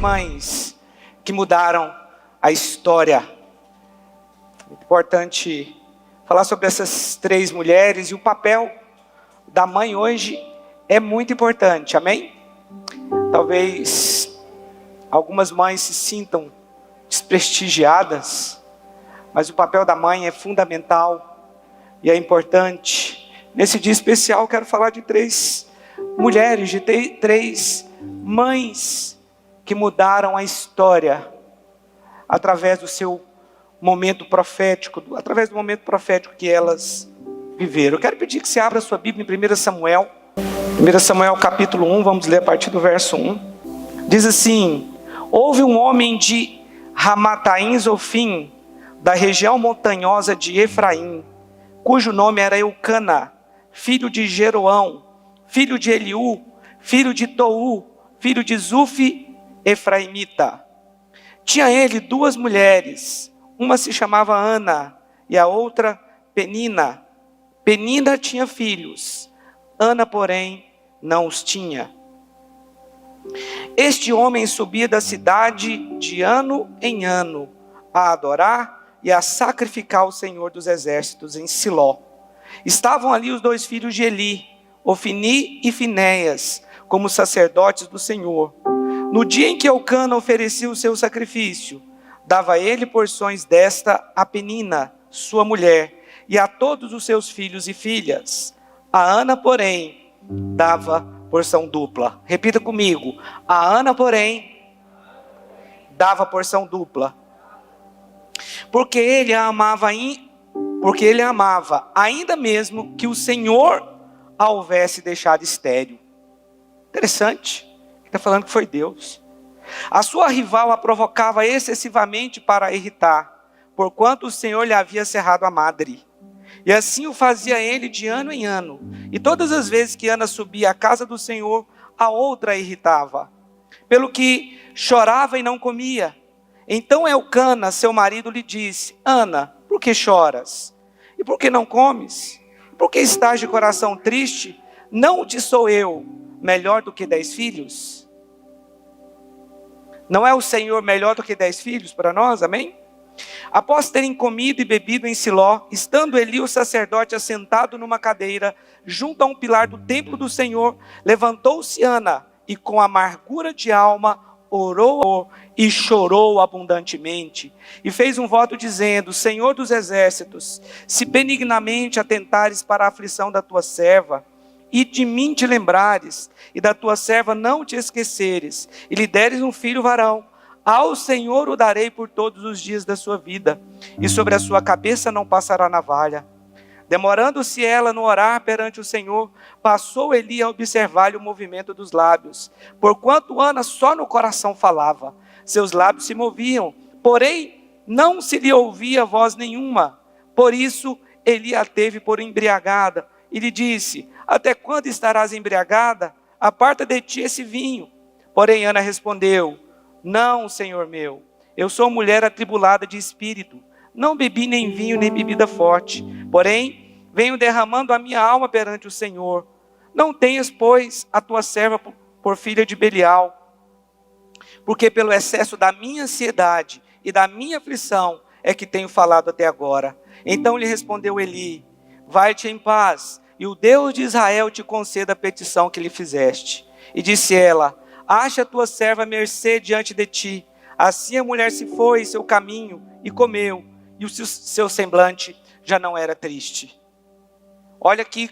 mães que mudaram a história. É importante falar sobre essas 3 mulheres, e o papel da mãe hoje é muito importante, amém? Talvez algumas mães se sintam desprestigiadas, mas o papel da mãe é fundamental e é importante. Nesse dia especial eu quero falar de 3 mulheres, de 3 mães que mudaram a história através do seu momento profético, através do momento profético que elas viveram. Eu quero pedir que você abra a sua Bíblia em 1 Samuel. 1 Samuel capítulo 1, vamos ler a partir do verso 1. Diz assim: houve um homem de Ramataim Zofim, da região montanhosa de Efraim, cujo nome era Eucana, filho de Jeroão, filho de Eliú, filho de Tou, filho de Zufi, efraimita. Tinha ele 2 mulheres, uma se chamava Ana e a outra Penina. Penina tinha filhos, Ana, porém, não os tinha. Este homem subia da cidade de ano em ano a adorar e a sacrificar ao Senhor dos Exércitos em Siló. Estavam ali os 2 filhos de Eli, Ofni e Finéias, como sacerdotes do Senhor. No dia em que Eucana oferecia o seu sacrifício, dava ele porções desta a Penina, sua mulher, e a todos os seus filhos e filhas. A Ana, porém, dava porção dupla. Repita comigo. A Ana, porém, dava porção dupla. Porque ele a amava, ainda mesmo que o Senhor a houvesse deixado estéril. Interessante. Ele está falando que foi Deus. A sua rival a provocava excessivamente para irritar, porquanto o Senhor lhe havia cerrado a madre. E assim o fazia ele de ano em ano. E todas as vezes que Ana subia à casa do Senhor, a outra a irritava, pelo que chorava e não comia. Então Eucana, seu marido, lhe disse: Ana, por que choras? E por que não comes? Por que estás de coração triste? Não te sou eu melhor do que 10 filhos? Não é o Senhor melhor do que 10 filhos para nós, amém? Após terem comido e bebido em Siló, estando Eli o sacerdote assentado numa cadeira, junto a um pilar do templo do Senhor, levantou-se Ana, e com amargura de alma orou e chorou abundantemente, e fez um voto dizendo: Senhor dos exércitos, se benignamente atentares para a aflição da tua serva, e de mim te lembrares, e da tua serva não te esqueceres, e lhe deres um filho varão, ao Senhor o darei por todos os dias da sua vida, e sobre a sua cabeça não passará navalha. Demorando-se ela no orar perante o Senhor, passou Eli a observar-lhe o movimento dos lábios, porquanto Ana só no coração falava, seus lábios se moviam, porém não se lhe ouvia voz nenhuma. Por isso Eli a teve por embriagada, e lhe disse: até quando estarás embriagada? Aparta de ti esse vinho. Porém Ana respondeu: não, Senhor meu, eu sou mulher atribulada de espírito, não bebi nem vinho nem bebida forte, porém venho derramando a minha alma perante o Senhor. Não tenhas, pois, a tua serva por filha de Belial, porque pelo excesso da minha ansiedade e da minha aflição é que tenho falado até agora. Então lhe respondeu Eli: vai-te em paz, e o Deus de Israel te conceda a petição que lhe fizeste. E disse ela: acha a tua serva mercê diante de ti. Assim a mulher se foi em seu caminho e comeu, e o seu semblante já não era triste. Olha aqui,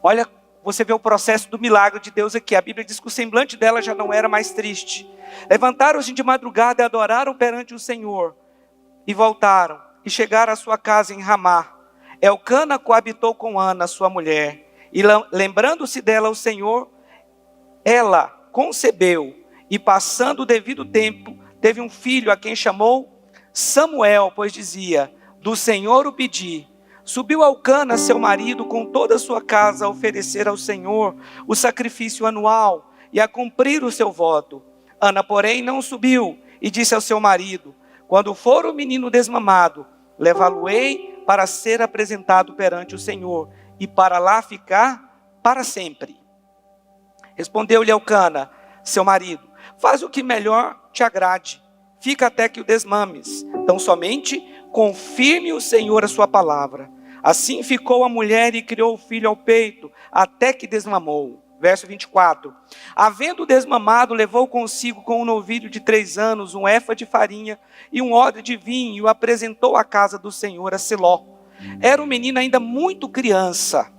olha, você vê o processo do milagre de Deus aqui. A Bíblia diz que o semblante dela já não era mais triste. Levantaram-se de madrugada e adoraram perante o Senhor, e voltaram, e chegaram à sua casa em Ramá. Elcana coabitou com Ana, sua mulher, e lembrando-se dela o Senhor, ela concebeu, e passando o devido tempo, teve um filho, a quem chamou Samuel, pois dizia: do Senhor o pedi. Subiu Elcana, seu marido, com toda a sua casa, a oferecer ao Senhor o sacrifício anual, e a cumprir o seu voto. Ana, porém, não subiu, e disse ao seu marido: quando for o menino desmamado, levá-lo-ei para ser apresentado perante o Senhor, e para lá ficar para sempre. Respondeu-lhe Elcana: seu marido: faz o que melhor te agrade, fica até que o desmames. Então somente confirme o Senhor a sua palavra. Assim ficou a mulher e criou o filho ao peito, até que desmamou. Verso 24. Havendo desmamado, levou consigo com um novilho de 3 anos, um efa de farinha e um odre de vinho, e o apresentou à casa do Senhor, a Siló. Era o menino ainda muito criança.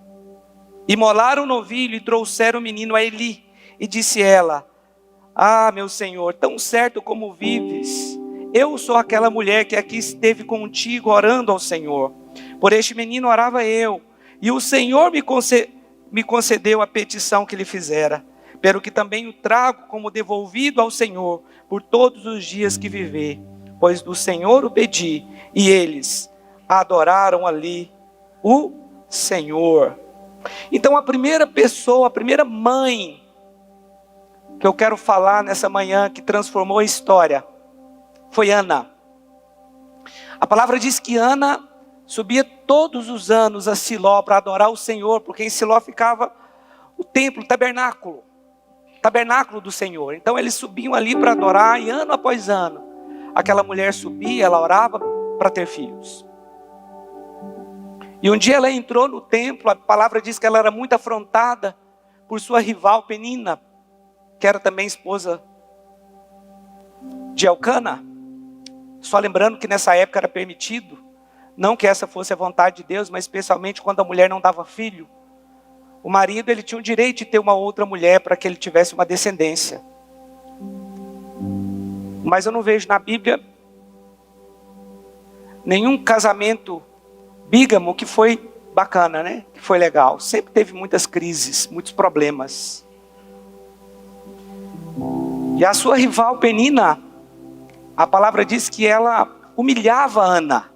Imolaram o novilho e trouxeram o menino a Eli. E disse ela: ah, meu senhor, tão certo como vives, eu sou aquela mulher que aqui esteve contigo orando ao Senhor. Por este menino orava eu, e o Senhor me concedeu a petição que lhe fizera, pelo que também o trago como devolvido ao Senhor por todos os dias que viver, pois do Senhor o pedi, e eles adoraram ali o Senhor. Então a primeira pessoa, a primeira mãe que eu quero falar nessa manhã, que transformou a história, foi Ana. A palavra diz que Ana subia todos os anos a Siló para adorar o Senhor, porque em Siló ficava o templo, o tabernáculo do Senhor. Então eles subiam ali para adorar, e ano após ano, aquela mulher subia, ela orava para ter filhos. E um dia ela entrou no templo, a palavra diz que ela era muito afrontada por sua rival Penina, que era também esposa de Elcana. Só lembrando que nessa época era permitido, não que essa fosse a vontade de Deus, mas especialmente quando a mulher não dava filho, o marido ele tinha o direito de ter uma outra mulher para que ele tivesse uma descendência. Mas eu não vejo na Bíblia nenhum casamento bígamo que foi bacana, né? Que foi legal. Sempre teve muitas crises, muitos problemas. E a sua rival Penina, a palavra diz que ela humilhava Ana.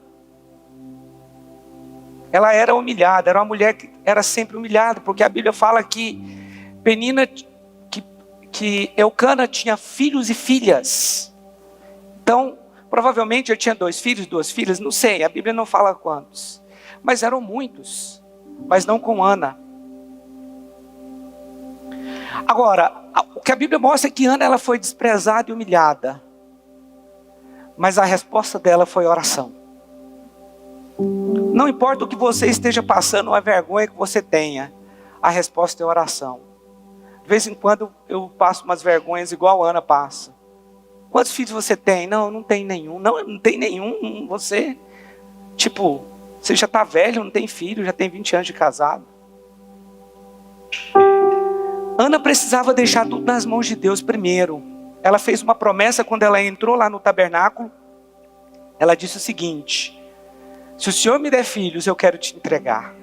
Ela era humilhada, era uma mulher que era sempre humilhada, porque a Bíblia fala que Penina, que Elcana tinha filhos e filhas. Então, provavelmente eu tinha 2 filhos, 2 filhas, não sei, a Bíblia não fala quantos. Mas eram muitos, mas não com Ana. Agora, o que a Bíblia mostra é que Ana ela foi desprezada e humilhada. Mas a resposta dela foi oração. Não importa o que você esteja passando, a vergonha que você tenha, a resposta é oração. De vez em quando eu passo umas vergonhas igual a Ana passa. Quantos filhos você tem? Não, não tem nenhum. Não tem nenhum. Você já está velho, não tem filho, já tem 20 anos de casado. Ana precisava deixar tudo nas mãos de Deus primeiro. Ela fez uma promessa quando ela entrou lá no tabernáculo. Ela disse o seguinte: se o Senhor me der filhos, eu quero te entregar.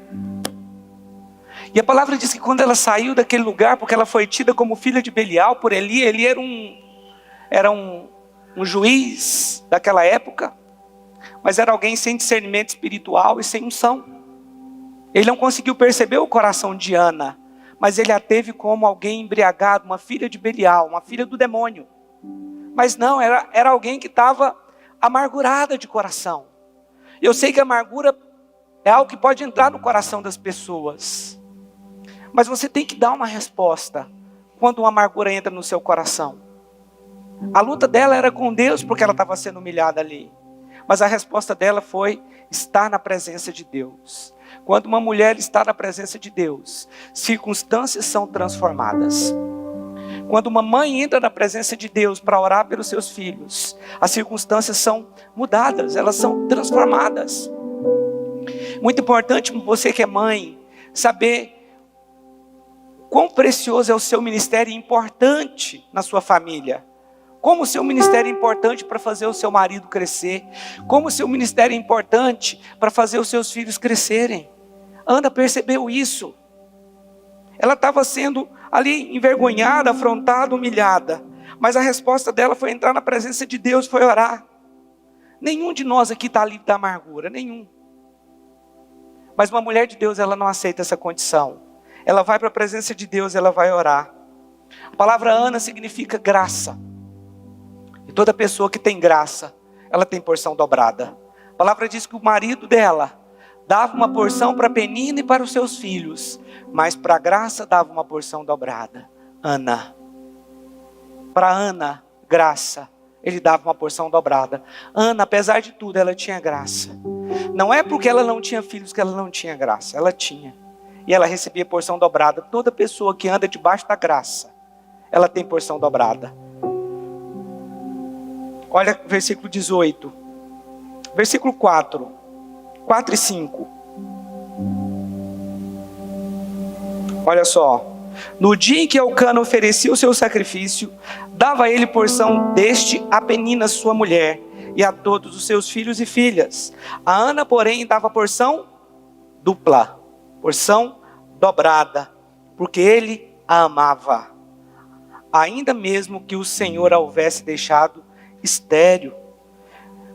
E a palavra diz que quando ela saiu daquele lugar, porque ela foi tida como filha de Belial por Eli, ele era um juiz daquela época, mas era alguém sem discernimento espiritual e sem unção. Ele não conseguiu perceber o coração de Ana, mas ele a teve como alguém embriagado, uma filha de Belial, uma filha do demônio. Mas não, era alguém que estava amargurada de coração. Eu sei que a amargura é algo que pode entrar no coração das pessoas, mas você tem que dar uma resposta quando uma amargura entra no seu coração. A luta dela era com Deus porque ela estava sendo humilhada ali, mas a resposta dela foi estar na presença de Deus. Quando uma mulher está na presença de Deus, circunstâncias são transformadas. Quando uma mãe entra na presença de Deus para orar pelos seus filhos, as circunstâncias são mudadas, elas são transformadas. Muito importante você que é mãe, saber quão precioso é o seu ministério e importante na sua família. Como o seu ministério é importante para fazer o seu marido crescer. Como o seu ministério é importante para fazer os seus filhos crescerem. Ana percebeu isso. Ela estava sendo ali envergonhada, afrontada, humilhada. Mas a resposta dela foi entrar na presença de Deus, foi orar. Nenhum de nós aqui está livre da amargura, nenhum. Mas uma mulher de Deus, ela não aceita essa condição. Ela vai para a presença de Deus, ela vai orar. A palavra Ana significa graça. E toda pessoa que tem graça, ela tem porção dobrada. A palavra diz que o marido dela dava uma porção para Penina e para os seus filhos, mas para a graça dava uma porção dobrada. Ana. para Ana graça, ele dava uma porção dobrada. Ana, apesar de tudo, ela tinha graça. Não é porque ela não tinha filhos que ela não tinha graça, ela tinha. E ela recebia porção dobrada. Toda pessoa que anda debaixo da graça, ela tem porção dobrada. Olha versículo 18. Versículo 4 e 5. Olha só. No dia em que Elcana oferecia o seu sacrifício, dava a ele porção deste a Penina, sua mulher, e a todos os seus filhos e filhas. A Ana, porém, dava porção dupla, porção dobrada, porque ele a amava, ainda mesmo que o Senhor a houvesse deixado estéril.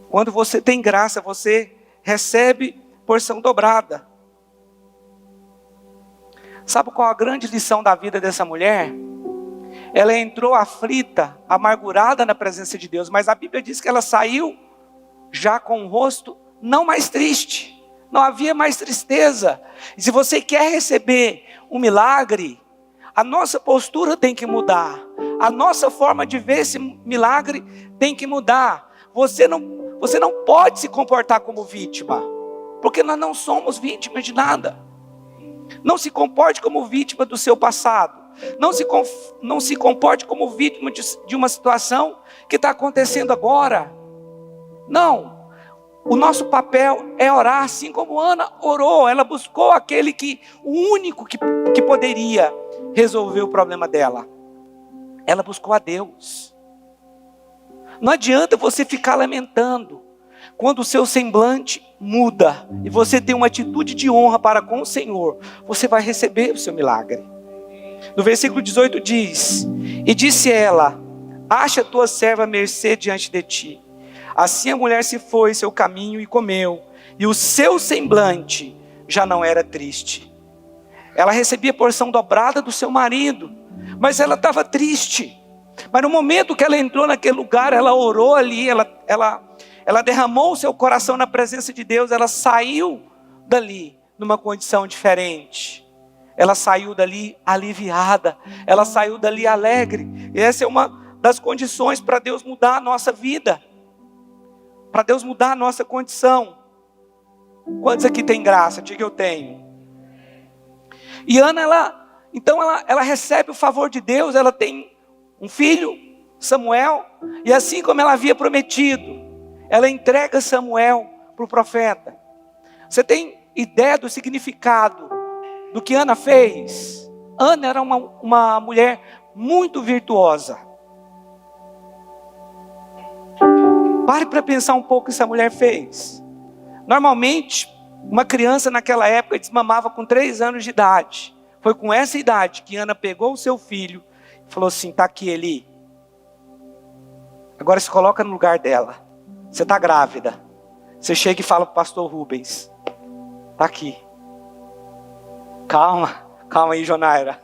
Quando você tem graça, você recebe porção dobrada. Sabe qual a grande lição da vida dessa mulher? Ela entrou aflita, amargurada na presença de Deus, mas a Bíblia diz que ela saiu já com o rosto não mais triste. Não havia mais tristeza. E se você quer receber um milagre, a nossa postura tem que mudar. A nossa forma de ver esse milagre tem que mudar. Você não pode se comportar como vítima, porque nós não somos vítimas de nada. Não se comporte como vítima do seu passado. Não se comporte como vítima de uma situação que está acontecendo agora. Não. O nosso papel é orar, assim como Ana orou. Ela buscou o único que poderia resolver o problema dela. Ela buscou a Deus. Não adianta você ficar lamentando. Quando o seu semblante muda e você tem uma atitude de honra para com o Senhor, você vai receber o seu milagre. No versículo 18 diz: e disse ela: acha tua serva mercê diante de ti. Assim a mulher se foi seu caminho e comeu, e o seu semblante já não era triste. Ela recebia porção dobrada do seu marido, mas ela estava triste. Mas no momento que ela entrou naquele lugar, ela orou ali, ela derramou o seu coração na presença de Deus, ela saiu dali numa condição diferente. Ela saiu dali aliviada, ela saiu dali alegre. E essa é uma das condições para Deus mudar a nossa vida, para Deus mudar a nossa condição. Quantos aqui tem graça? Diga eu tenho. E Ana, ela recebe o favor de Deus, ela tem um filho, Samuel, e assim como ela havia prometido, ela entrega Samuel para o profeta. Você tem ideia do significado do que Ana fez? Ana era uma mulher muito virtuosa. Pare para pensar um pouco o que essa mulher fez. Normalmente, uma criança naquela época desmamava com 3 anos de idade. Foi com essa idade que Ana pegou o seu filho e falou assim: está aqui Eli. Agora se coloca no lugar dela. Você está grávida. Você chega e fala para o pastor Rubens: está aqui. Calma aí, Jonaira.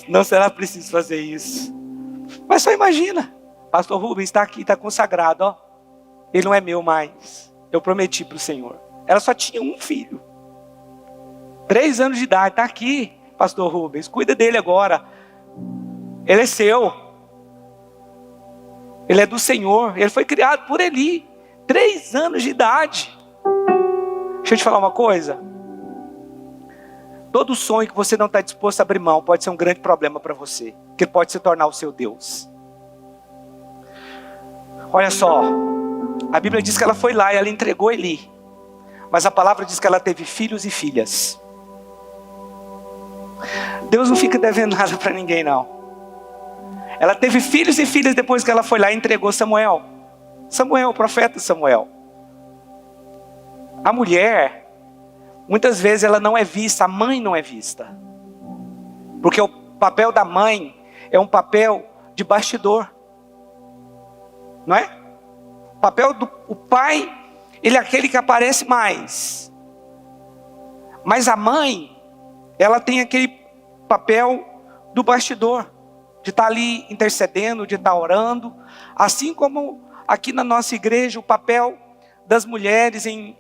Não será preciso fazer isso. Mas só imagina. Pastor Rubens está aqui, está consagrado. Ó. Ele não é meu mais. Eu prometi para o Senhor. Ela só tinha um filho. 3 anos de idade. Está aqui, pastor Rubens. Cuida dele agora. Ele é seu. Ele é do Senhor. Ele foi criado por Eli. 3 anos de idade. Deixa eu te falar uma coisa. Todo sonho que você não está disposto a abrir mão pode ser um grande problema para você. Que pode se tornar o seu Deus. Olha só. A Bíblia diz que ela foi lá e ela entregou Eli. Mas a palavra diz que ela teve filhos e filhas. Deus não fica devendo nada para ninguém, não. Ela teve filhos e filhas depois que ela foi lá e entregou Samuel. Samuel, o profeta Samuel. A mulher, muitas vezes ela não é vista, a mãe não é vista. Porque o papel da mãe é um papel de bastidor. Não é? O papel do pai, ele é aquele que aparece mais. Mas a mãe, ela tem aquele papel do bastidor. De estar ali intercedendo, de estar orando. Assim como aqui na nossa igreja, o papel das mulheres em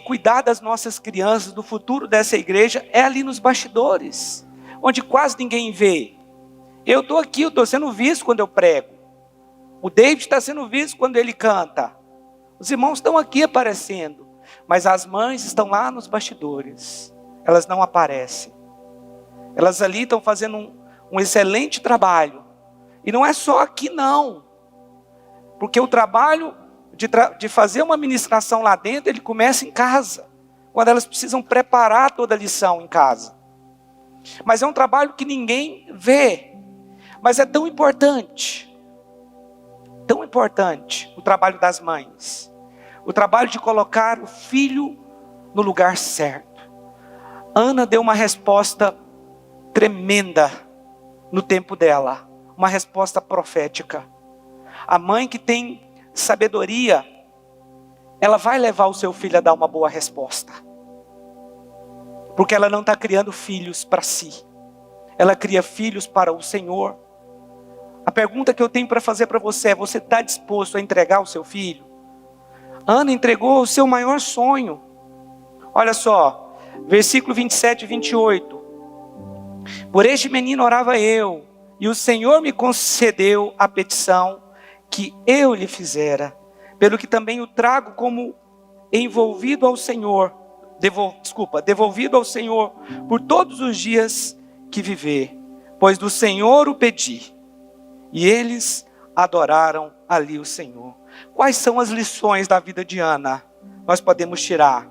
cuidar das nossas crianças, do futuro dessa igreja, é ali nos bastidores. Onde quase ninguém vê. Eu estou aqui, eu estou sendo visto quando eu prego. O David está sendo visto quando ele canta. Os irmãos estão aqui aparecendo. Mas as mães estão lá nos bastidores. Elas não aparecem. Elas ali estão fazendo um excelente trabalho. E não é só aqui não. Porque o trabalho de fazer uma ministração lá dentro, ele começa em casa. Quando elas precisam preparar toda a lição em casa. Mas é um trabalho que ninguém vê. Mas é tão importante o trabalho das mães. O trabalho de colocar o filho no lugar certo. Ana deu uma resposta tremenda no tempo dela. Uma resposta profética. A mãe que tem sabedoria, ela vai levar o seu filho a dar uma boa resposta. Porque ela não está criando filhos para si. Ela cria filhos para o Senhor. A pergunta que eu tenho para fazer para você é: você está disposto a entregar o seu filho? Ana entregou o seu maior sonho. Olha só, versículo 27 e 28. Por este menino orava eu, e o Senhor me concedeu a petição que eu lhe fizera, pelo que também o trago como devolvido ao Senhor por todos os dias que viver, pois do Senhor o pedi. E eles adoraram ali o Senhor. Quais são as lições da vida de Ana? Nós podemos tirar.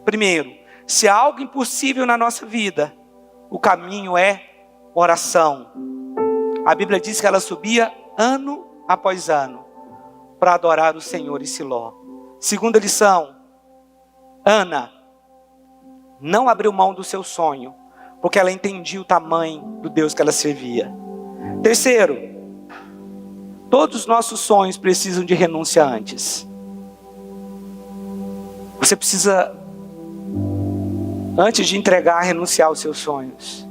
Primeiro, se há algo impossível na nossa vida, o caminho é oração. A Bíblia diz que ela subia ano após ano para adorar o Senhor em Siló. Segunda lição, Ana não abriu mão do seu sonho, porque ela entendia o tamanho do Deus que ela servia. Terceiro, todos os nossos sonhos precisam de renúncia antes. Você precisa, antes de entregar, renunciar aos seus sonhos.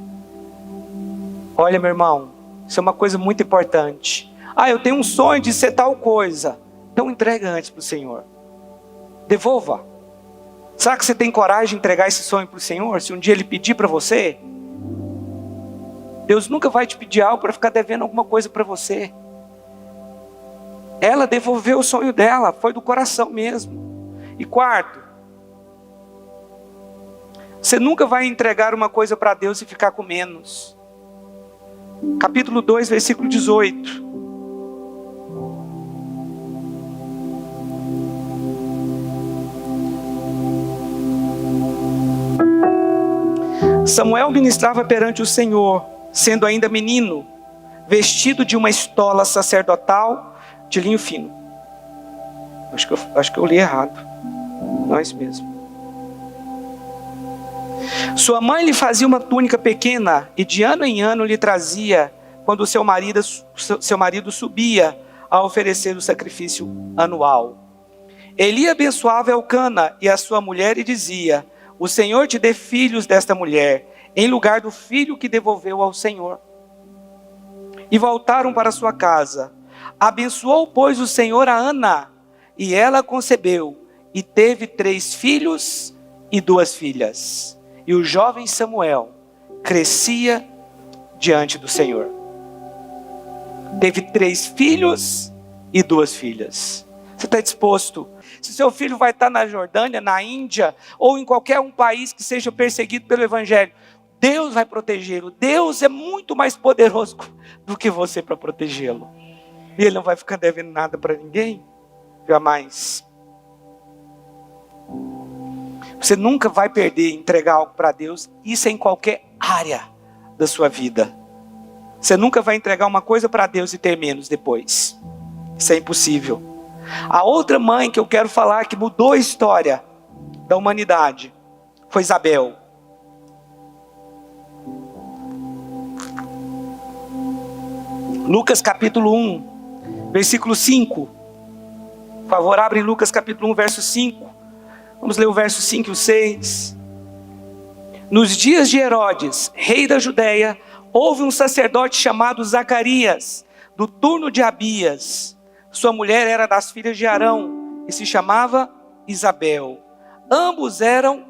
Olha, meu irmão, isso é uma coisa muito importante. Eu tenho um sonho de ser tal coisa. Então entrega antes para o Senhor. Devolva. Será que você tem coragem de entregar esse sonho para o Senhor? Se um dia Ele pedir para você? Deus nunca vai te pedir algo para ficar devendo alguma coisa para você. Ela devolveu o sonho dela, foi do coração mesmo. E quarto, você nunca vai entregar uma coisa para Deus e ficar com menos. Capítulo 2, versículo 18. Samuel ministrava perante o Senhor, sendo ainda menino, vestido de uma estola sacerdotal de linho fino. Acho que eu li errado. Não é isso mesmo. Sua mãe lhe fazia uma túnica pequena e de ano em ano lhe trazia quando seu marido subia a oferecer o sacrifício anual. Eli abençoava Elcana e a sua mulher e dizia: o Senhor te dê filhos desta mulher, em lugar do filho que devolveu ao Senhor. E voltaram para sua casa. Abençoou, pois, o Senhor a Ana, e ela concebeu, e teve 3 filhos e 2 filhas. E o jovem Samuel crescia diante do Senhor. Teve 3 filhos e 2 filhas. Você está disposto? Se seu filho vai estar na Jordânia, na Índia, ou em qualquer um país que seja perseguido pelo Evangelho, Deus vai protegê-lo. Deus é muito mais poderoso do que você para protegê-lo. E Ele não vai ficar devendo nada para ninguém. Jamais. Você nunca vai perder entregar algo para Deus. Isso é em qualquer área da sua vida. Você nunca vai entregar uma coisa para Deus e ter menos depois. Isso é impossível. A outra mãe que eu quero falar que mudou a história da humanidade foi Isabel. Lucas capítulo 1, versículo 5. Por favor, abrem Lucas capítulo 1, verso 5. Vamos ler o verso 5 e o 6. Nos dias de Herodes, rei da Judéia, houve um sacerdote chamado Zacarias, do turno de Abias. Sua mulher era das filhas de Arão e se chamava Isabel. Ambos eram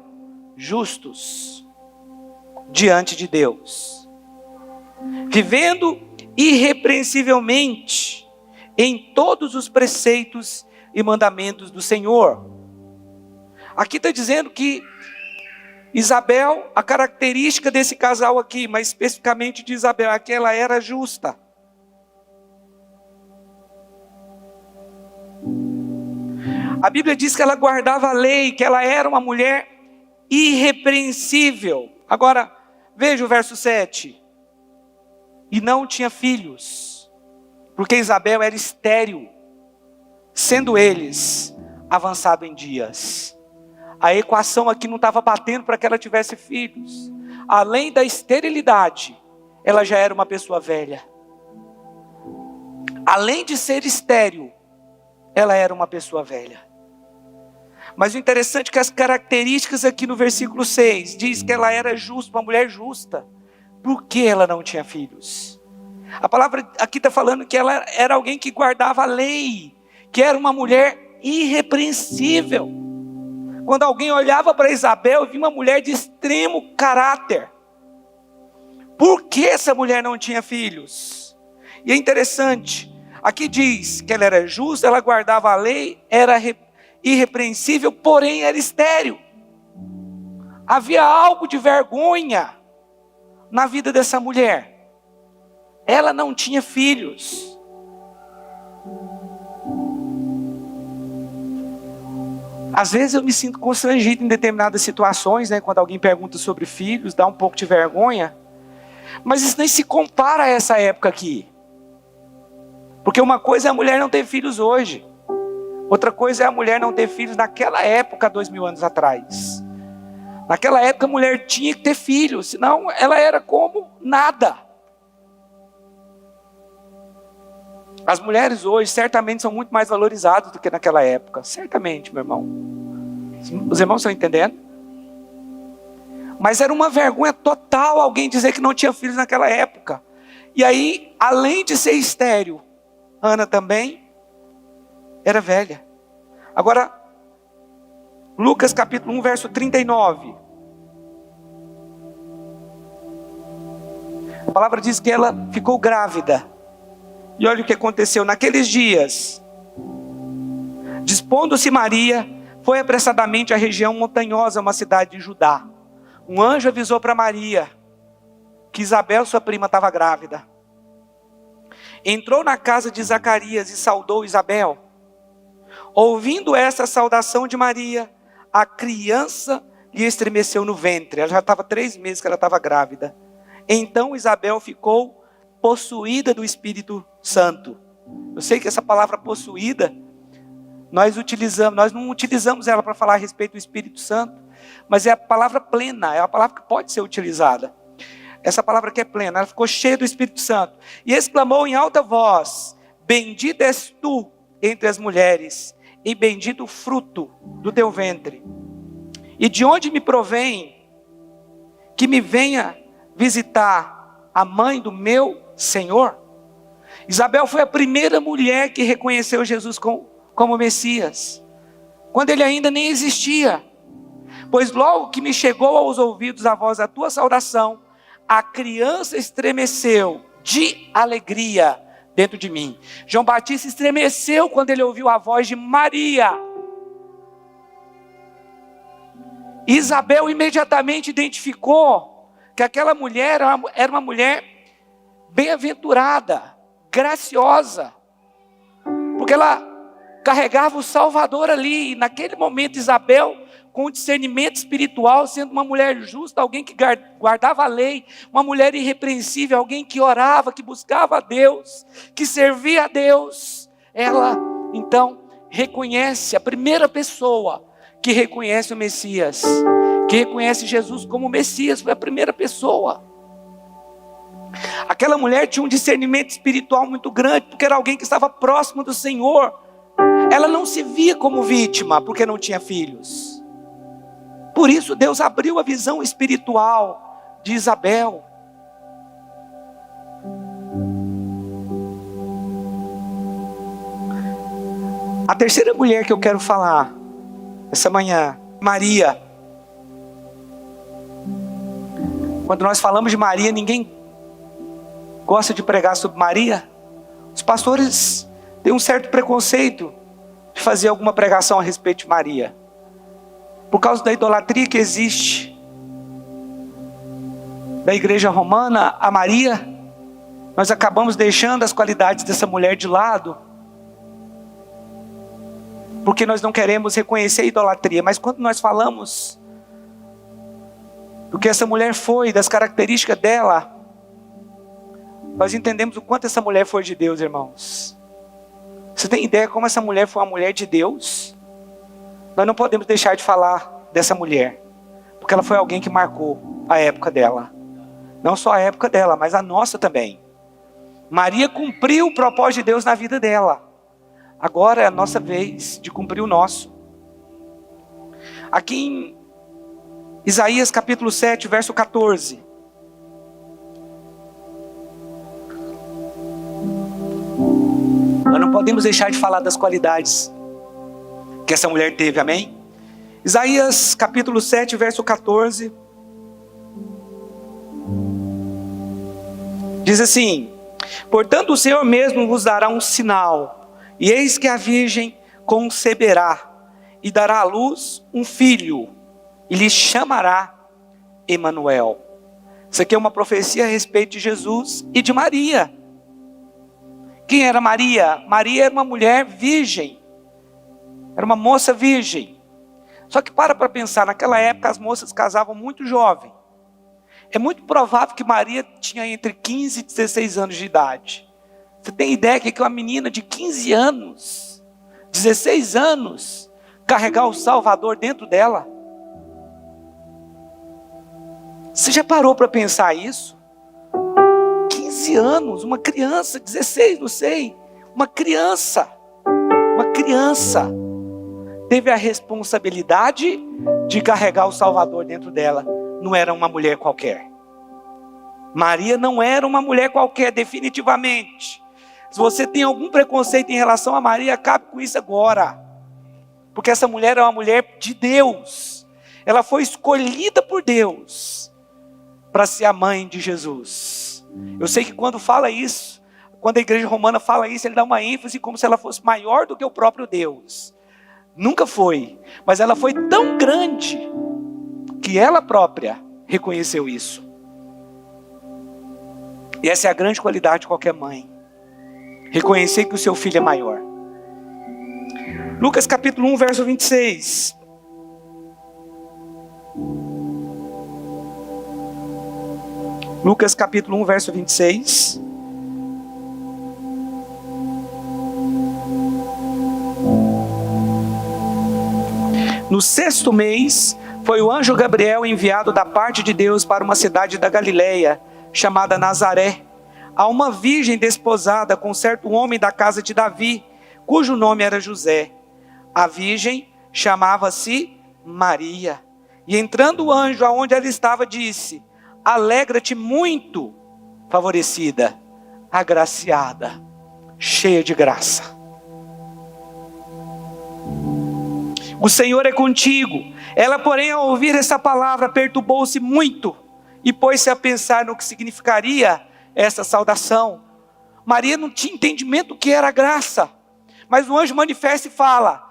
justos diante de Deus. vivendo irrepreensivelmente em todos os preceitos e mandamentos do Senhor. Aqui está dizendo que Isabel, a característica desse casal aqui, mas especificamente de Isabel, é que ela era justa. A Bíblia diz que ela guardava a lei, que ela era uma mulher irrepreensível. Agora, veja o verso 7. E não tinha filhos, porque Isabel era estéril, sendo eles avançados em dias. A equação aqui não estava batendo para que ela tivesse filhos. Além da esterilidade, ela já era uma pessoa velha. Além de ser estéril, ela era uma pessoa velha. Mas o interessante é que as características aqui no versículo 6 diz que ela era justa, uma mulher justa. Por que ela não tinha filhos? A palavra aqui está falando que ela era alguém que guardava a lei, que era uma mulher irrepreensível. Quando alguém olhava para Isabel, via uma mulher de extremo caráter. Por que essa mulher não tinha filhos? E é interessante, aqui diz que ela era justa, ela guardava a lei, era irrepreensível, porém era estéril. Havia algo de vergonha na vida dessa mulher. Ela não tinha filhos. Às vezes eu me sinto constrangido em determinadas situações, né? Quando alguém pergunta sobre filhos, dá um pouco de vergonha. Mas isso nem se compara a essa época aqui. Porque uma coisa é a mulher não ter filhos hoje. Outra coisa é a mulher não ter filhos naquela época, 2000 anos atrás. Naquela época a mulher tinha que ter filhos, senão ela era como nada. As mulheres hoje certamente são muito mais valorizadas do que naquela época. Certamente, meu irmão. Os irmãos estão entendendo? Mas era uma vergonha total alguém dizer que não tinha filhos naquela época. E aí, além de ser estéril, Ana também era velha. Agora, Lucas capítulo 1, verso 39. A palavra diz que ela ficou grávida. E olha o que aconteceu naqueles dias. Dispondo-se Maria, foi apressadamente à região montanhosa, uma cidade de Judá. Um anjo avisou para Maria que Isabel, sua prima, estava grávida. Entrou na casa de Zacarias e saudou Isabel. Ouvindo essa saudação de Maria, a criança lhe estremeceu no ventre. Ela já estava 3 meses que ela estava grávida. Então Isabel ficou possuída do Espírito Santo. Eu sei que essa palavra possuída, nós não utilizamos ela para falar a respeito do Espírito Santo, mas é a palavra plena, é a palavra que pode ser utilizada. Essa palavra que é plena, ela ficou cheia do Espírito Santo. E exclamou em alta voz: bendita és tu entre as mulheres, e bendito o fruto do teu ventre. E de onde me provém que me venha visitar a mãe do meu Senhor? Isabel foi a primeira mulher que reconheceu Jesus como Messias, quando ele ainda nem existia. Pois logo que me chegou aos ouvidos a voz da tua saudação, a criança estremeceu de alegria dentro de mim. João Batista estremeceu quando ele ouviu a voz de Maria. Isabel imediatamente identificou que aquela mulher era uma mulher bem-aventurada, graciosa, porque ela carregava o Salvador ali. E naquele momento Isabel, com discernimento espiritual, sendo uma mulher justa, alguém que guardava a lei, uma mulher irrepreensível, alguém que orava, que buscava a Deus, que servia a Deus, ela então reconhece, a primeira pessoa que reconhece o Messias, que reconhece Jesus como Messias, foi a primeira pessoa. Aquela mulher tinha um discernimento espiritual muito grande, porque era alguém que estava próximo do Senhor. Ela não se via como vítima, porque não tinha filhos. Por isso Deus abriu a visão espiritual de Isabel. A terceira mulher que eu quero falar essa manhã, Maria. Quando nós falamos de Maria, ninguém gosta de pregar sobre Maria. Os pastores têm um certo preconceito de fazer alguma pregação a respeito de Maria, por causa da idolatria que existe da igreja romana a Maria. Nós acabamos deixando as qualidades dessa mulher de lado, porque nós não queremos reconhecer a idolatria. Mas quando nós falamos do que essa mulher foi, das características dela, nós entendemos o quanto essa mulher foi de Deus, irmãos. Você tem ideia como essa mulher foi uma mulher de Deus? Nós não podemos deixar de falar dessa mulher, porque ela foi alguém que marcou a época dela. Não só a época dela, mas a nossa também. Maria cumpriu o propósito de Deus na vida dela. Agora é a nossa vez de cumprir o nosso. Aqui em Isaías capítulo 7, verso 14. Nós não podemos deixar de falar das qualidades que essa mulher teve, amém? Isaías capítulo 7, verso 14. Diz assim: portanto o Senhor mesmo vos dará um sinal, e eis que a virgem conceberá, e dará à luz um filho, e lhe chamará Emanuel. Isso aqui é uma profecia a respeito de Jesus e de Maria. Quem era Maria? Maria era uma mulher virgem, era uma moça virgem. Só que para pensar, naquela época as moças casavam muito jovem. É muito provável que Maria tinha entre 15 e 16 anos de idade. Você tem ideia que uma menina de 15 anos, 16 anos, carregar o Salvador dentro dela? Você já parou para pensar isso? 15 anos, uma criança, 16, não sei. Uma criança teve a responsabilidade de carregar o Salvador dentro dela. Não era uma mulher qualquer. Maria não era uma mulher qualquer, definitivamente. Se você tem algum preconceito em relação a Maria, acabe com isso agora. Porque essa mulher é uma mulher de Deus. Ela foi escolhida por Deus para ser a mãe de Jesus. Eu sei que quando fala isso, quando a igreja romana fala isso, ele dá uma ênfase como se ela fosse maior do que o próprio Deus. Nunca foi. Mas ela foi tão grande que ela própria reconheceu isso. E essa é a grande qualidade de qualquer mãe. Reconhecer que o seu filho é maior. Lucas capítulo 1, verso 26. Lucas capítulo 1, verso 26. No 6º mês, foi o anjo Gabriel enviado da parte de Deus para uma cidade da Galileia, chamada Nazaré, a uma virgem desposada com certo homem da casa de Davi, cujo nome era José. A virgem chamava-se Maria. E entrando o anjo aonde ela estava, disse: alegra-te muito, favorecida, agraciada, cheia de graça. O Senhor é contigo. Ela, porém, ao ouvir essa palavra, perturbou-se muito e pôs-se a pensar no que significaria essa saudação. Maria não tinha entendimento do que era graça, mas o anjo manifesta e fala: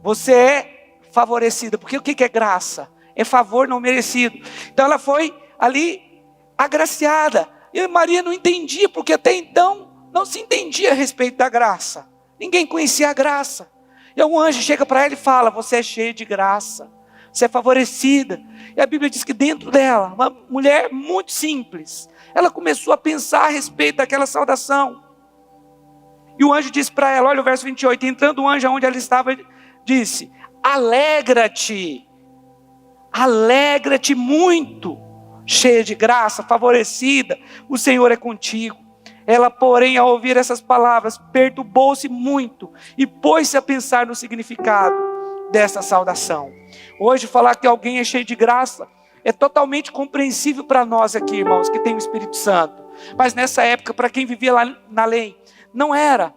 você é favorecida. Porque o que é graça? É favor não merecido. Então ela foi ali agraciada. E Maria não entendia, porque até então não se entendia a respeito da graça. Ninguém conhecia a graça. E um anjo chega para ela e fala: você é cheia de graça, você é favorecida. E a Bíblia diz que dentro dela, uma mulher muito simples, ela começou a pensar a respeito daquela saudação. E o anjo disse para ela, olha o verso 28, entrando o anjo onde ela estava, disse: alegra-te, alegra-te muito, cheia de graça, favorecida, o Senhor é contigo. Ela, porém, ao ouvir essas palavras, perturbou-se muito e pôs-se a pensar no significado dessa saudação. Hoje, falar que alguém é cheio de graça é totalmente compreensível para nós aqui, irmãos, que tem o Espírito Santo. Mas nessa época, para quem vivia lá na lei, não era.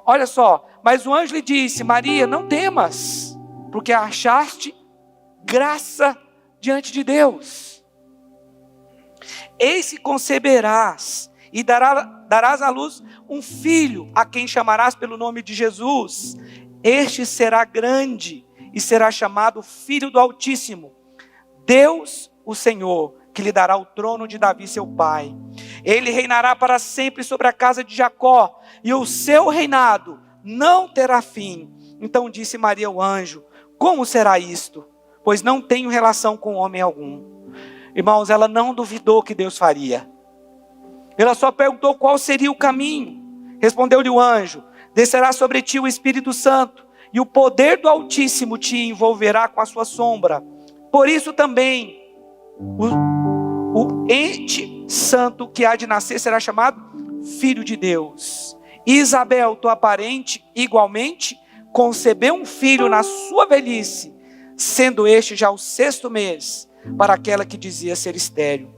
Olha só, mas o anjo lhe disse: Maria, não temas, porque achaste graça diante de Deus. Eis que conceberás e darás à luz um filho, a quem chamarás pelo nome de Jesus. Este será grande e será chamado Filho do Altíssimo. Deus, o Senhor, que lhe dará o trono de Davi, seu pai. Ele reinará para sempre sobre a casa de Jacó, e o seu reinado não terá fim. Então disse Maria ao anjo: como será isto? Pois não tenho relação com homem algum. Irmãos, ela não duvidou que Deus faria. Ela só perguntou qual seria o caminho. Respondeu-lhe o anjo: descerá sobre ti o Espírito Santo, e o poder do Altíssimo te envolverá com a sua sombra. Por isso também o ente santo que há de nascer será chamado Filho de Deus. Isabel, tua parente, igualmente, concebeu um filho na sua velhice, sendo este já o 6º mês, para aquela que dizia ser estéril.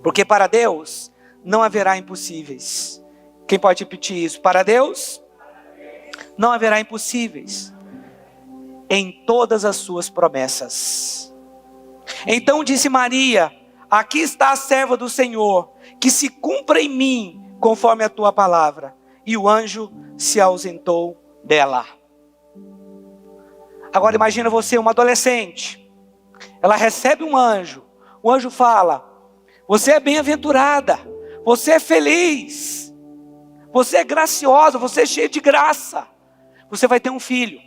Porque para Deus não haverá impossíveis. Quem pode repetir isso? Para Deus não haverá impossíveis em todas as suas promessas. Então disse Maria: aqui está a serva do Senhor, que se cumpra em mim conforme a tua palavra. E o anjo se ausentou dela. Agora imagina você, uma adolescente. Ela recebe um anjo. O anjo fala: você é bem-aventurada, você é feliz, você é graciosa, você é cheia de graça, você vai ter um filho.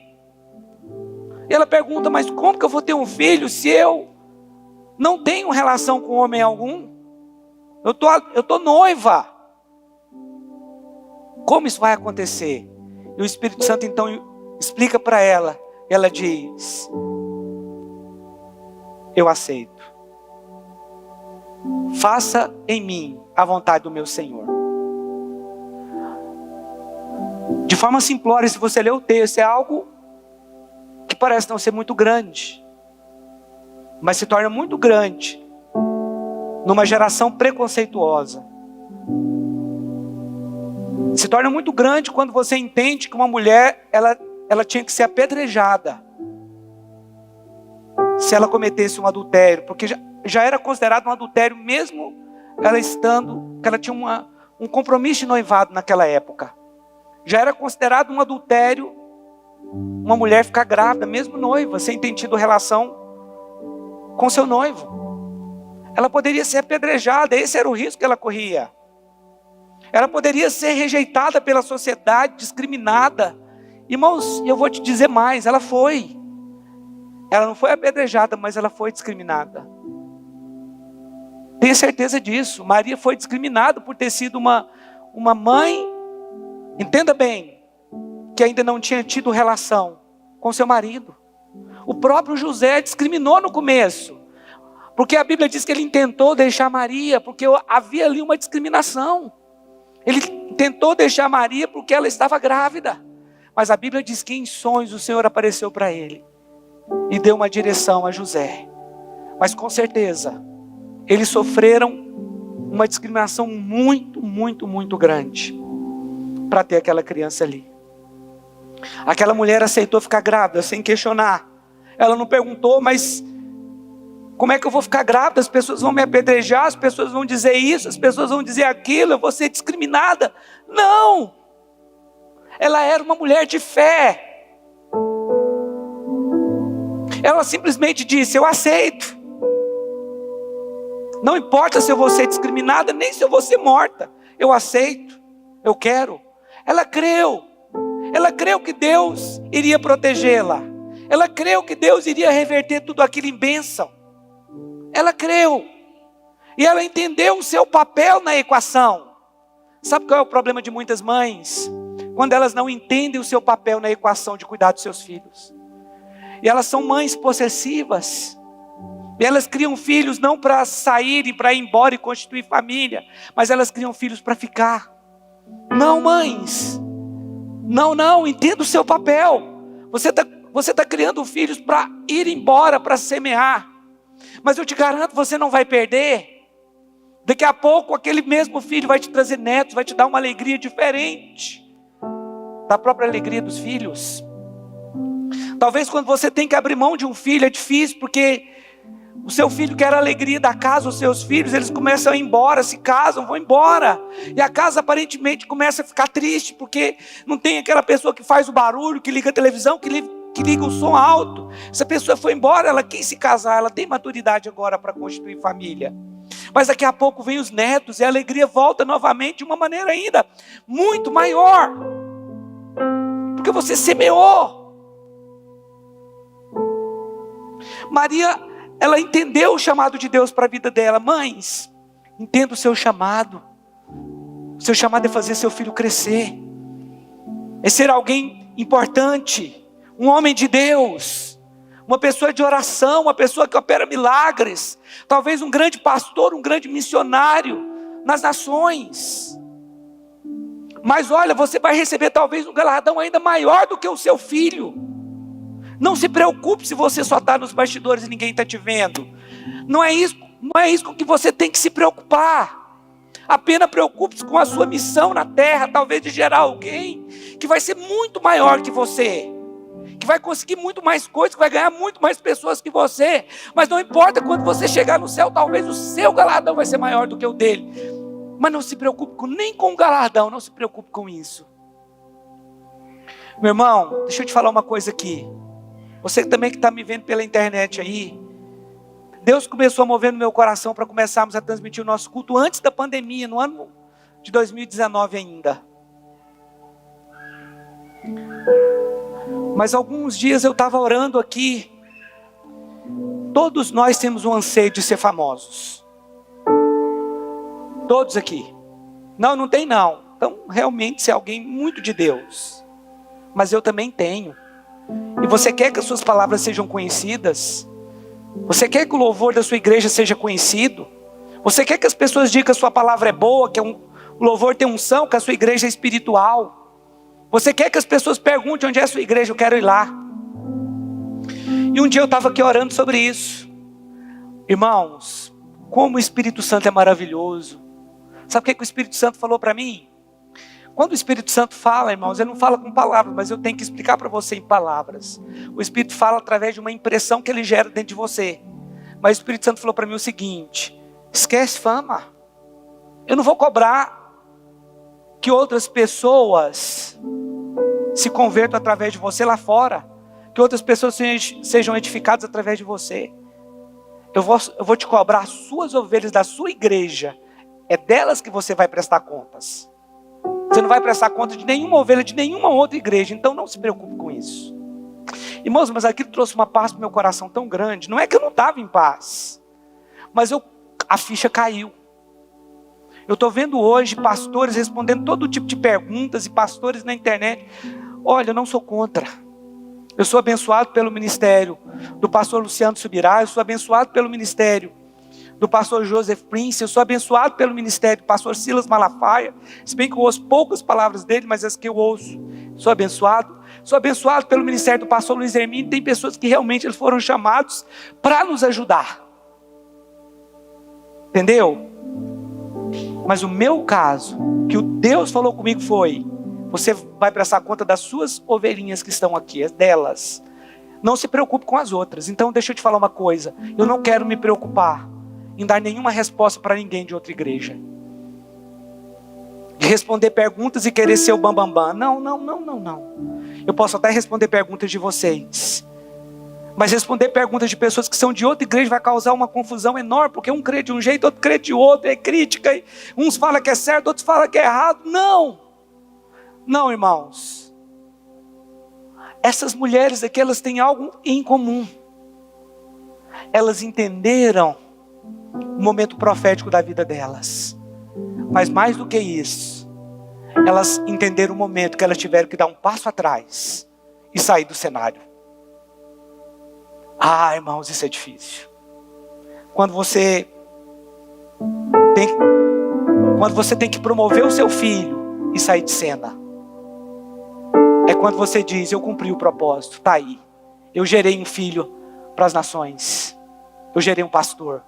E ela pergunta: mas como que eu vou ter um filho se eu não tenho relação com homem algum? Eu tô noiva. Como isso vai acontecer? E o Espírito Santo então explica para ela. Ela diz: eu aceito. Faça em mim a vontade do meu Senhor. De forma simplória, se você ler o texto, é algo que parece não ser muito grande, mas se torna muito grande numa geração preconceituosa. Se torna muito grande quando você entende que uma mulher, ela tinha que ser apedrejada se ela cometesse um adultério, porque já era considerado um adultério mesmo ela estando, que ela tinha um compromisso de noivado naquela época. Já era considerado um adultério uma mulher ficar grávida, mesmo noiva, sem ter tido relação com seu noivo. Ela poderia ser apedrejada, esse era o risco que ela corria. Ela poderia ser rejeitada pela sociedade, discriminada. Irmãos, eu vou te dizer mais, ela foi. Ela não foi apedrejada, mas ela foi discriminada. Tenha certeza disso. Maria foi discriminada por ter sido uma mãe, entenda bem, que ainda não tinha tido relação com seu marido. O próprio José discriminou no começo, porque a Bíblia diz que ele tentou deixar Maria, porque havia ali uma discriminação. Ele tentou deixar Maria porque ela estava grávida. Mas a Bíblia diz que em sonhos o Senhor apareceu para ele e deu uma direção a José. Mas com certeza, eles sofreram uma discriminação muito, muito, muito grande para ter aquela criança ali. Aquela mulher aceitou ficar grávida sem questionar. Ela não perguntou: mas como é que eu vou ficar grávida? As pessoas vão me apedrejar, as pessoas vão dizer isso, as pessoas vão dizer aquilo, eu vou ser discriminada. Não! Ela era uma mulher de fé. Ela simplesmente disse: eu aceito. Não importa se eu vou ser discriminada, nem se eu vou ser morta. Eu aceito, eu quero. Ela creu. Ela creu que Deus iria protegê-la. Ela creu que Deus iria reverter tudo aquilo em bênção. Ela creu. E ela entendeu o seu papel na equação. Sabe qual é o problema de muitas mães? Quando elas não entendem o seu papel na equação de cuidar dos seus filhos. E elas são mães possessivas. E elas criam filhos não para saírem, para ir embora e constituir família, mas elas criam filhos para ficar. Não, mães. Não, entenda o seu papel. Você tá criando filhos para ir embora, para semear. Mas eu te garanto, você não vai perder. Daqui a pouco aquele mesmo filho vai te trazer netos, vai te dar uma alegria diferente da própria alegria dos filhos. Talvez quando você tem que abrir mão de um filho é difícil, porque O seu filho quer a alegria da casa, os seus filhos, eles começam a ir embora, se casam, vão embora. E a casa aparentemente começa a ficar triste, porque não tem aquela pessoa que faz o barulho, que liga a televisão, que liga o som alto. Essa pessoa foi embora, ela quis se casar, ela tem maturidade agora para constituir família. Mas daqui a pouco vem os netos e a alegria volta novamente de uma maneira ainda muito maior. Porque você semeou. Maria, ela entendeu o chamado de Deus para a vida dela. Mães, entenda o seu chamado. O seu chamado é fazer seu filho crescer. É ser alguém importante. Um homem de Deus. Uma pessoa de oração. Uma pessoa que opera milagres. Talvez um grande pastor, um grande missionário nas nações. Mas olha, você vai receber talvez um galardão ainda maior do que o seu filho. Não se preocupe se você só está nos bastidores e ninguém está te vendo. Não é isso com que você tem que se preocupar. Apenas preocupe-se com a sua missão na terra, talvez de gerar alguém que vai ser muito maior que você, que vai conseguir muito mais coisas, que vai ganhar muito mais pessoas que você. Mas não importa, quando você chegar no céu, talvez o seu galardão vai ser maior do que o dele. Mas não se preocupe nem com o galardão, não se preocupe com isso. Meu irmão, deixa eu te falar uma coisa aqui. Você também que está me vendo pela internet aí, Deus começou a mover no meu coração para começarmos a transmitir o nosso culto antes da pandemia, no ano de 2019 ainda. Mas alguns dias eu estava orando aqui. Todos nós temos um anseio de ser famosos. Todos aqui. Não tem não. Então realmente ser alguém muito de Deus. Mas eu também tenho. E você quer que as suas palavras sejam conhecidas? Você quer que o louvor da sua igreja seja conhecido? Você quer que as pessoas digam que a sua palavra é boa, que o louvor tem unção, que a sua igreja é espiritual? Você quer que as pessoas perguntem onde é a sua igreja? Eu quero ir lá. E um dia eu estava aqui orando sobre isso. Irmãos, como o Espírito Santo é maravilhoso. Sabe o que o Espírito Santo falou para mim? Quando o Espírito Santo fala, irmãos, ele não fala com palavras, mas eu tenho que explicar para você em palavras. O Espírito fala através de uma impressão que ele gera dentro de você. Mas o Espírito Santo falou para mim o seguinte: esquece fama. Eu não vou cobrar que outras pessoas se convertam através de você lá fora. Que outras pessoas sejam edificadas através de você. Eu vou te cobrar as suas ovelhas da sua igreja. É delas que você vai prestar contas. Você não vai prestar conta de nenhuma ovelha de nenhuma outra igreja. Então não se preocupe com isso. Irmãos, mas aquilo trouxe uma paz para o meu coração tão grande. Não é que eu não estava em paz, mas a ficha caiu. Eu estou vendo hoje pastores respondendo todo tipo de perguntas, e pastores na internet. Olha, eu não sou contra. Eu sou abençoado pelo ministério do pastor Luciano Subirá. Eu sou abençoado pelo ministério do pastor Joseph Prince. Eu sou abençoado pelo ministério do pastor Silas Malafaia. Se bem que eu ouço poucas palavras dele, mas as que eu ouço, sou abençoado. Sou abençoado pelo ministério do pastor Luiz Hermínio. Tem pessoas que realmente eles foram chamados para nos ajudar. Entendeu? Mas o meu caso, que o Deus falou comigo foi: você vai prestar conta das suas ovelhinhas que estão aqui, é delas. Não se preocupe com as outras. Então deixa eu te falar uma coisa. Eu não quero me preocupar em dar nenhuma resposta para ninguém de outra igreja. De responder perguntas e querer ser o bambambam. Não. Eu posso até responder perguntas de vocês. Mas responder perguntas de pessoas que são de outra igreja vai causar uma confusão enorme. Porque um crê de um jeito, outro crê de outro. É crítica. E uns falam que é certo, outros falam que é errado. Não, irmãos. Essas mulheres aqui, elas têm algo em comum. Elas entenderam o momento profético da vida delas. Mas mais do que isso, elas entenderam o momento que elas tiveram que dar um passo atrás e sair do cenário. Irmãos, isso é difícil. Quando você tem que promover o seu filho e sair de cena. É quando você diz: eu cumpri o propósito, está aí. Eu gerei um filho para as nações. Eu gerei um pastor.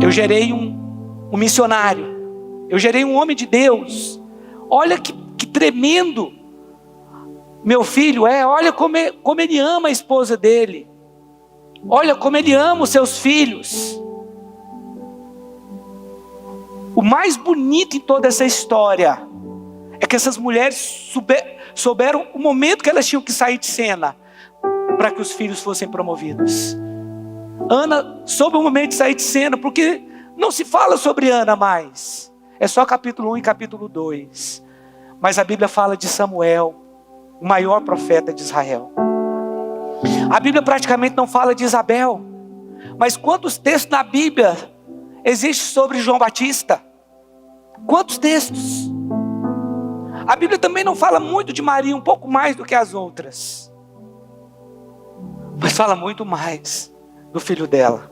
Eu gerei um missionário. Eu gerei um homem de Deus. Olha que tremendo. Meu filho olha como ele ama a esposa dele. Olha como ele ama os seus filhos. O mais bonito em toda essa história é que essas mulheres souberam o momento que elas tinham que sair de cena para que os filhos fossem promovidos. Ana soube o momento de sair de cena, porque não se fala sobre Ana mais. É só capítulo 1 e capítulo 2. Mas a Bíblia fala de Samuel, o maior profeta de Israel. A Bíblia praticamente não fala de Isabel. Mas quantos textos na Bíblia existem sobre João Batista? Quantos textos? A Bíblia também não fala muito de Maria, um pouco mais do que as outras. Mas fala muito mais do filho dela.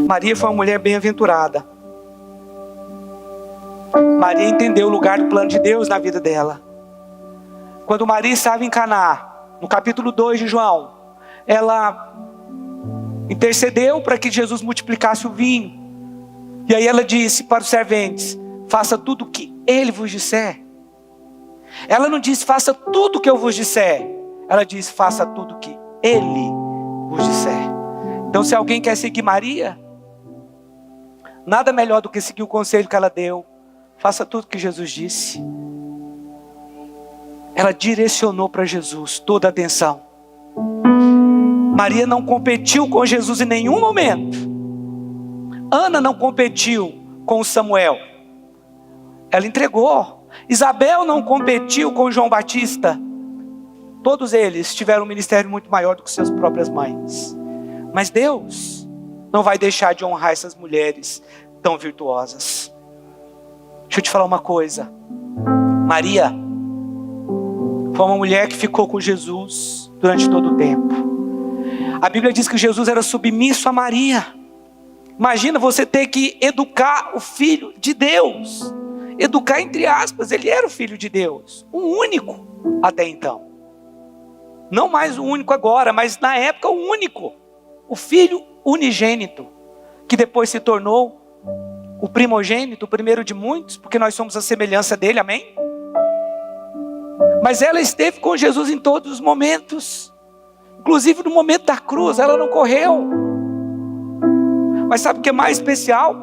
Maria foi uma mulher bem-aventurada. Maria entendeu o lugar do plano de Deus na vida dela. Quando Maria estava em Caná, no capítulo 2 de João, ela intercedeu para que Jesus multiplicasse o vinho. E aí ela disse para os serventes: faça tudo o que ele vos disser. Ela não disse faça tudo o que eu vos disser. Ela disse faça tudo o que ele vos disser. Então, se alguém quer seguir Maria, nada melhor do que seguir o conselho que ela deu. Faça tudo o que Jesus disse. Ela direcionou para Jesus toda a atenção. Maria não competiu com Jesus em nenhum momento. Ana não competiu com Samuel. Ela entregou. Isabel não competiu com João Batista. Todos eles tiveram um ministério muito maior do que suas próprias mães. Mas Deus não vai deixar de honrar essas mulheres tão virtuosas. Deixa eu te falar uma coisa. Maria foi uma mulher que ficou com Jesus durante todo o tempo. A Bíblia diz que Jesus era submisso a Maria. Imagina você ter que educar o filho de Deus. Educar entre aspas, ele era o filho de Deus. O único até então. Não mais o único agora, mas na época o único. O filho unigênito, que depois se tornou o primogênito, o primeiro de muitos, porque nós somos a semelhança dele, amém? Mas ela esteve com Jesus em todos os momentos. Inclusive no momento da cruz, ela não correu. Mas sabe o que é mais especial?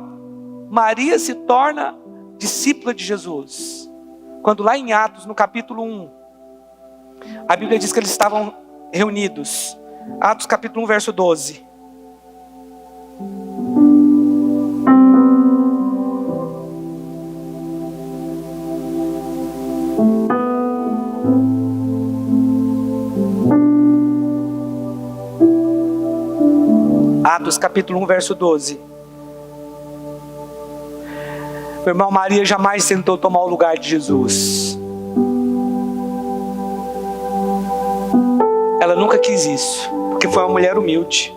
Maria se torna discípula de Jesus. Quando lá em Atos, no capítulo 1, a Bíblia diz que eles estavam reunidos. Atos capítulo 1, verso 12. Atos capítulo 1, verso 12. Meu irmão, Maria jamais tentou tomar o lugar de Jesus. Ela nunca quis isso, porque foi uma mulher humilde.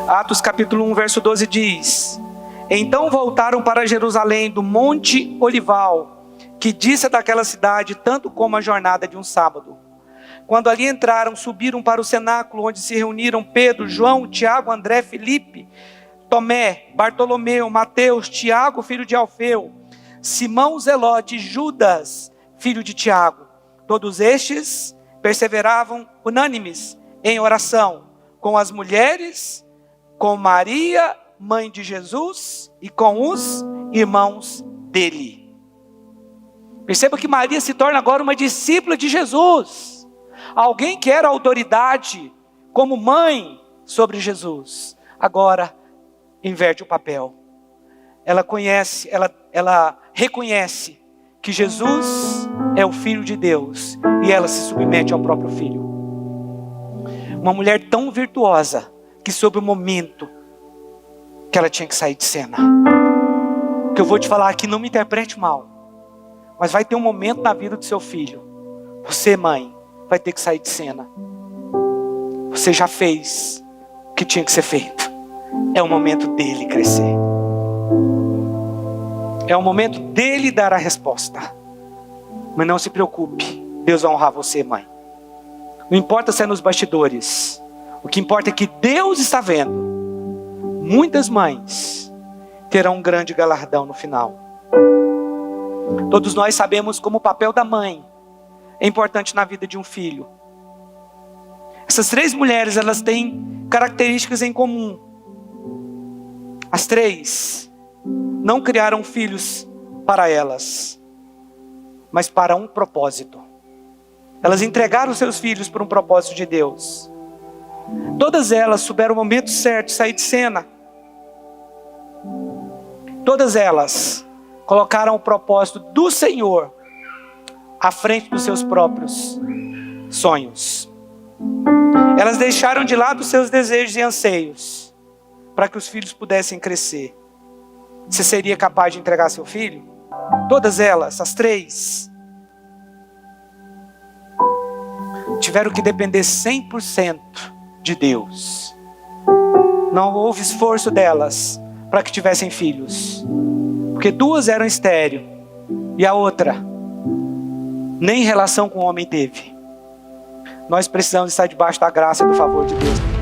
Atos capítulo 1, verso 12 diz: então voltaram para Jerusalém do Monte Olival, que dista daquela cidade tanto como a jornada de um sábado. Quando ali entraram, subiram para o cenáculo, onde se reuniram Pedro, João, Tiago, André, Filipe, Tomé, Bartolomeu, Mateus, Tiago, filho de Alfeu, Simão Zelote, Judas, filho de Tiago. Todos estes perseveravam unânimes em oração, com as mulheres, com Maria, mãe de Jesus, e com os irmãos dele. Perceba que Maria se torna agora uma discípula de Jesus. Alguém que era autoridade como mãe sobre Jesus, agora inverte o papel. Ela reconhece que Jesus é o Filho de Deus e ela se submete ao próprio Filho. Uma mulher tão virtuosa que soube o momento que ela tinha que sair de cena. O que eu vou te falar aqui, não me interprete mal, mas vai ter um momento na vida do seu filho. Você, mãe, vai ter que sair de cena. Você já fez o que tinha que ser feito. É o momento dele crescer. É o momento dele dar a resposta. Mas não se preocupe, Deus vai honrar você, mãe. Não importa se é nos bastidores. O que importa é que Deus está vendo. Muitas mães terão um grande galardão no final. Todos nós sabemos como o papel da mãe é importante na vida de um filho. Essas 3 mulheres, elas têm características em comum. As 3 não criaram filhos para elas, mas para um propósito. Elas entregaram seus filhos para um propósito de Deus. Todas elas souberam o momento certo de sair de cena. Todas elas colocaram o propósito do Senhor à frente dos seus próprios sonhos. Elas deixaram de lado os seus desejos e anseios para que os filhos pudessem crescer. Você seria capaz de entregar seu filho? Todas elas, as 3, tiveram que depender 100% de Deus. Não houve esforço delas para que tivessem filhos, porque 2 eram estéril e a outra nem relação com o homem teve. Nós precisamos estar debaixo da graça e do favor de Deus.